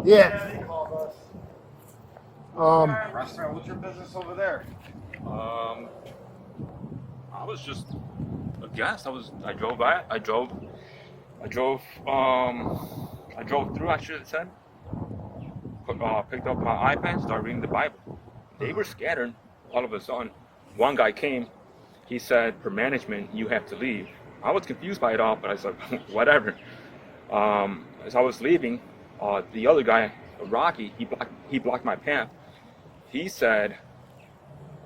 Yeah. Restaurant, what's your business over there? I was just a guest. I drove by. I drove through. I should have said. Picked up my iPad, started reading the Bible. They were scattered. All of a sudden, one guy came. He said, "Per management, you have to leave." I was confused by it all, but I said, "Whatever." As I was leaving, the other guy, Rocky, he blocked my path. He said,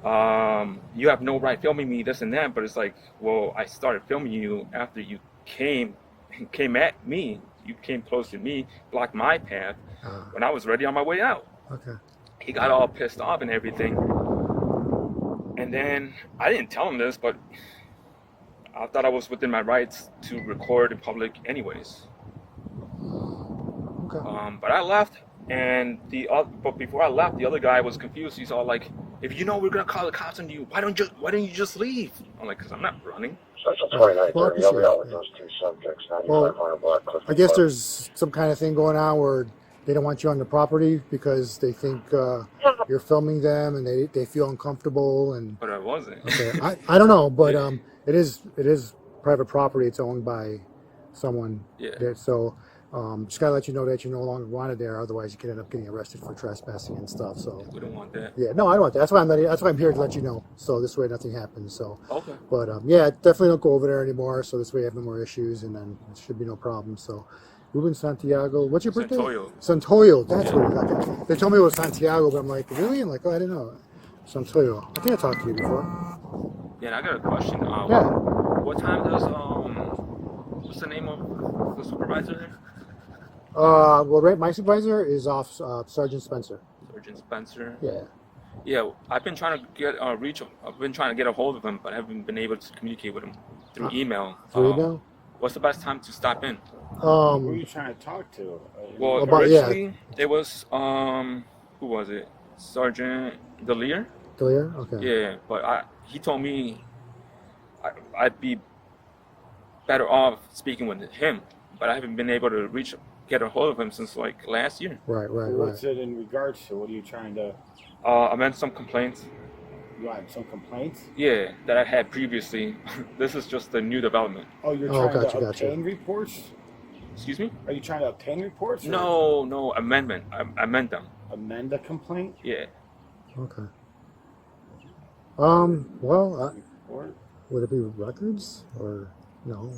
"You have no right filming me, this and that." But it's like, well, I started filming you after you came at me. You came close to me, blocked my path when I was ready on my way out. Okay. He got all pissed off and everything. And then I didn't tell him this, but I thought I was within my rights to record in public anyways. Okay. But I left, and but before I left, the other guy was confused. He's all like, "If you know we're gonna call the cops on you, why don't you just leave?" I'm like, "Cause I'm not running." Section 2930, Well, I appreciate you'll be out it, with yeah. those two subjects, Well, 9500 Black Cliff. I guess there's some kind of thing going on where they don't want you on the property because they think you're filming them and they feel uncomfortable. And But I wasn't. okay, I don't know, but it is private property. It's owned by someone. Yeah. There, so just gotta let you know that you're no longer wanted there. Otherwise, you could end up getting arrested for trespassing and stuff. So We don't want that. yeah, no, I don't want that. That's why I'm here to let you know. So this way, nothing happens. So. Okay. But yeah, definitely don't go over there anymore. So this way, I have no more issues, and then it should be no problem. So, Ruben Santiago, what's your birthday? Santoyo. Santoyo. That's what it is. Okay. They told me it was Santiago, but I'm like, really? I'm like, oh, I didn't know. Santoyo. I think I talked to you before. Yeah, and I got a question. Yeah. What time does what's the name of the supervisor there? Well, right, my supervisor is off Sergeant Spencer. Sergeant Spencer. Yeah. Yeah, I've been trying to get reach him. I've been trying to get a hold of him, but I haven't been able to communicate with him through email. Through email? What's the best time to stop in? Who are you trying to talk to? Well, about- originally it was who was it? Sergeant Delia. Clear? Okay. Yeah, but he told me I'd be better off speaking with him, but I haven't been able to get a hold of him since like last year. Right. What's it in regards to? What are you trying to? Amend some complaints. You have some complaints? Yeah, that I had previously. This is just a new development. Oh, you're trying gotcha. to obtain reports? Excuse me? Are you trying to obtain reports? or No, amendment. I amend them. Amend a complaint? Yeah. Okay. Well, Report? would it be records or no?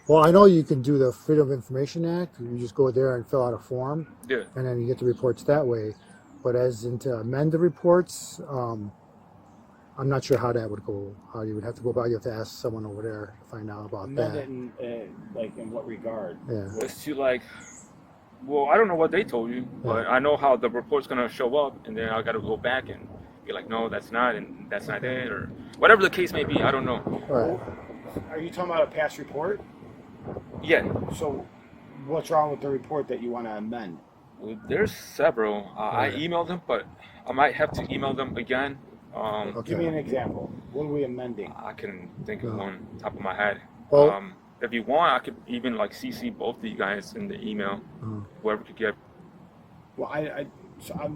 Well, I know you can do the Freedom of Information Act. You just go there and fill out a form, Yeah. and then you get the reports that way. But as into amend the reports, I'm not sure how that would go. How you would have to go about. You have to ask someone over there to find out about Amend that. it in what regard? Yeah. It's to like, well, I don't know what they told you, but I know how the report's gonna show up, and then I gotta go back and be like, no, that's not, and that's not it, or whatever the case may be. I don't know. All right. Are you talking about a past report? Yeah. So, what's wrong with the report that you want to amend? Well, there's several. I Right. emailed them, but I might have to email them again. Okay. Give me an example. What are we amending? I can think of one top of my head. Well- If you want, I could even like CC both of you guys in the email. Whoever could get. Well,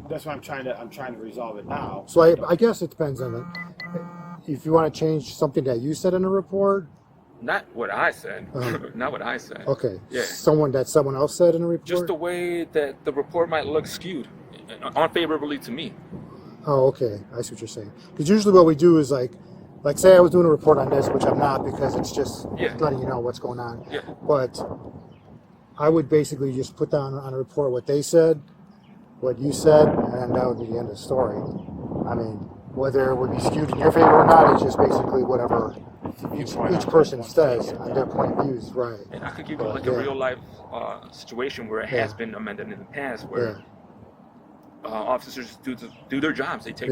that's what I'm trying to resolve it now. So I guess it depends on it. If you want to change something that you said in a report, Not what I said. Uh-huh. Not what I said. okay. Yeah. Someone else said in a report. Just the way that the report might look skewed, unfavorably to me. Oh, okay. I see what you're saying. Because usually what we do is like say I was doing a report on this, which I'm not because it's just Yeah. letting you know what's going on. Yeah. But I would basically just put down on a report what they said, what you said, and that would be the end of the story. I mean, whether it would be skewed in your favor or not, it's just basically whatever each person says on their point of views, right? And I could give you like Yeah. a real life situation where it has been amended in the past, where officers do their jobs. They take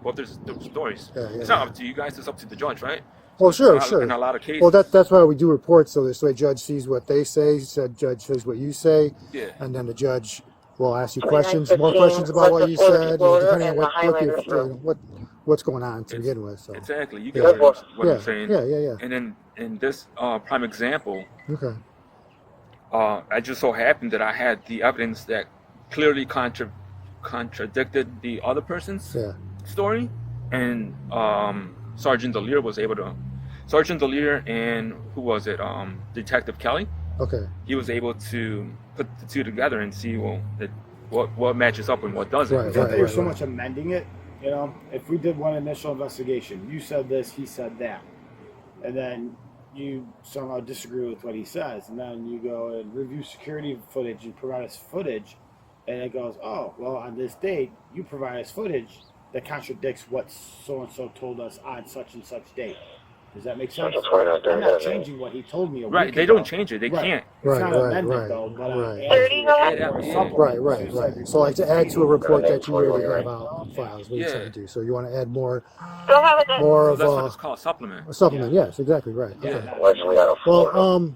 both their stories. It's not up to you guys. It's up to the judge, right? Well, sure. In a lot of cases. Well, that's why we do reports, so this way judge sees what they say, judge says what you say, Yeah. and then the judge will ask you more questions about what you said, depending on what's going on to begin with. So. Exactly. You get what I'm saying. Yeah. And then in this prime example, Okay. I just so happened that I had the evidence that clearly contradicted the other person's Yeah. story, and Sergeant Delir was able to. Sergeant Delir and who was it? Detective Kelly. Okay. He was able to put the two together and see what matches up and what doesn't. Right. I thought you're so much amending it. You know, if we did one initial investigation, you said this, he said that, and then you somehow disagree with what he says, and then you go and review security footage and provide us footage, and it goes, oh, well, on this date, you provide us footage that contradicts what so-and-so told us on such and such date. Does that make sense? I'm not changing what he told me a Right, week they ago. don't change it. They can't. It's not amended, though, but Right. So like to add to a report that you already have out on files, what you're trying to do. So you want to add more of That's what it's called, supplement. a supplement. Yes, exactly right. Yeah. Okay. Well,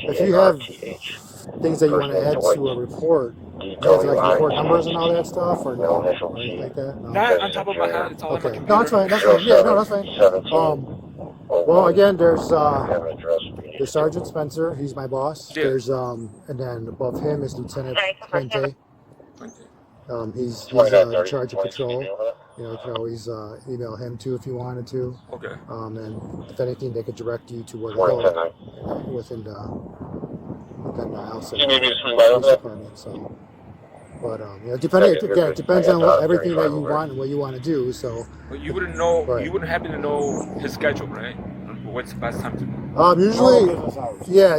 if you have things that you want to add to a report, do you have like report numbers and all that stuff, or no, or anything like that? No? Not on top of my head. It's all on my Okay. computer. No, that's fine. That's fine. Yeah, no, that's fine. Well, again, there's Sergeant Spencer. He's my boss. Yeah. There's and then above him is Lieutenant Puente. He's in charge of patrol. You know, you can always email him too if you wanted to. Okay. And if anything, they could direct you to where to go within the Alsip police department. So, but you know, it depends on everything that you want and what you want to do. So, but you wouldn't know. Right. You wouldn't happen to know his schedule, right? What's the best time to? Usually,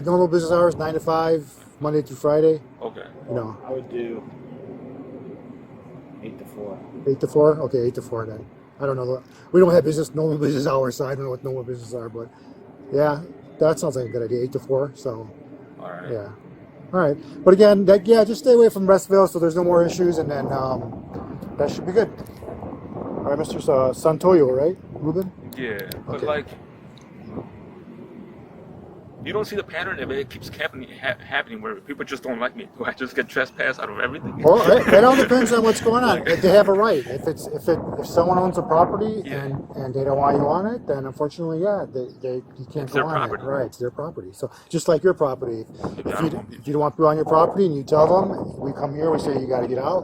normal business hours, 9 to 5, Monday through Friday. Okay. You know, I would do 8 to 4. 8 to 4. Okay, 8 to 4 then. I don't know. We don't have normal business hours, so I don't know what normal business are. But yeah, that sounds like a good idea. 8 to 4. So. All right. Yeah. All right. But again, just stay away from Restvale so there's no more issues, and then that should be good. All right, Mr. Santoyo, right? Ruben? Yeah, but Okay. like, you don't see the pattern if it keeps happening where people just don't like me. Do I just get trespassed out of everything? Well, it all depends on what's going on. If they have a right. If someone owns a property and they don't want you on it, then unfortunately, you can't It's go their on property. it. Right, it's their property. So just like your property, if Exactly. you don't want people on your property and you tell them, we come here, we say you got to get out.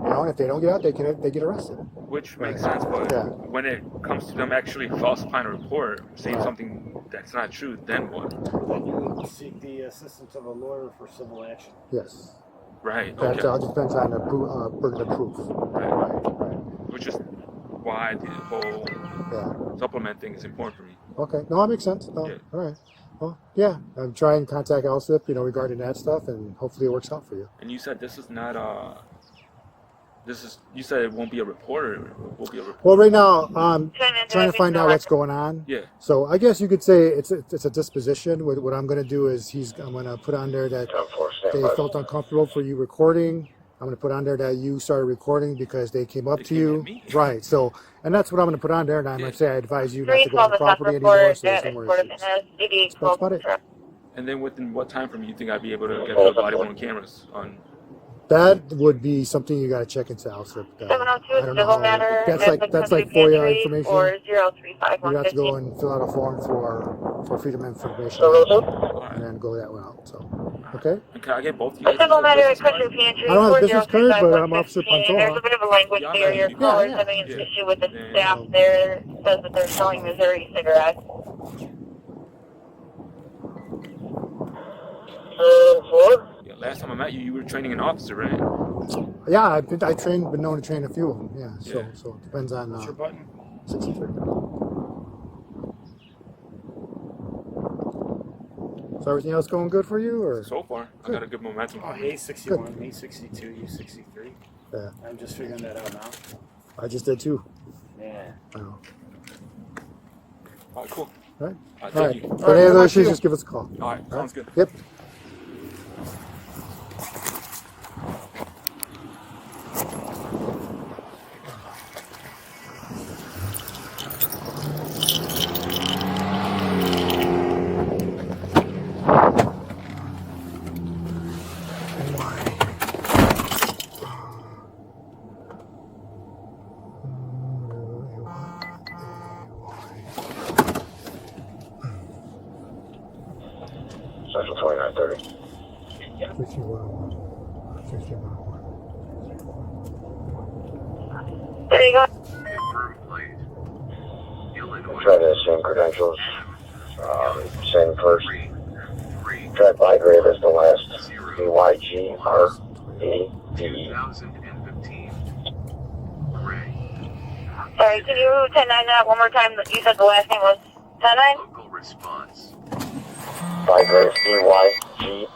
You know, and if they don't get out, they get arrested. Which makes sense, but when it comes to them actually falsifying a report, saying something that's not true, then what? Then you would seek the assistance of a lawyer for civil action. Yes. Right. That Okay. all depends on the burden of proof. Right. Which is why the whole supplement thing is important for me. Okay. No, that makes sense. No. Yeah. All right. Well, yeah. I'm trying to contact Alsip, regarding that stuff, and hopefully it works out for you. And you said this is not you said it won't be a report, or it will be a report? Well, right now, I'm trying to find out what's going on. Yeah. So I guess you could say it's a disposition. What I'm going to do is I'm going to put on there that they felt uncomfortable for you recording. I'm going to put on there that you started recording because they came up to you. Right. So, and that's what I'm going to put on there. And I'm going to say I advise you not to go on the property anymore, so there's no more issues. That's about it. And then within what time frame you think I'd be able to get the body-worn cameras on? That would be something you got to check into Alsip. 702 civil matter. That's like FOIA information. Or You have to go and fill out a form for freedom of information, and then go that route. So, okay. And can I get both of you A guys? civil matter at business Country card? Pantry. I don't have a business card, but I'm 4035-115. Officer Pantoja. There's a bit of a language barrier. Yeah, Callers yeah. having an Yeah. issue with the Yeah. staff there. Says that they're selling Missouri cigarettes. Yeah, last time I met you, you were training an officer, right? Yeah, been known to train a few of them. Yeah, Yeah. so it depends on What's your button? 63. So everything else going good for you, or? So far, I got a good momentum. Oh, me 61, me 62, you 63. Yeah, I'm just figuring that out now. I just did too. Yeah. I know. All right, cool. All right. All right, All right. thank you. If any other issues, just give us a call. All right, sounds good. Yep. Central 2930. 51. There you go. Try the same credentials. Same first. Try by grade as the last. BYGRADE. Sorry, can you 10-9 that one more time? You said the last name was 10-9? By grade BYGRADE.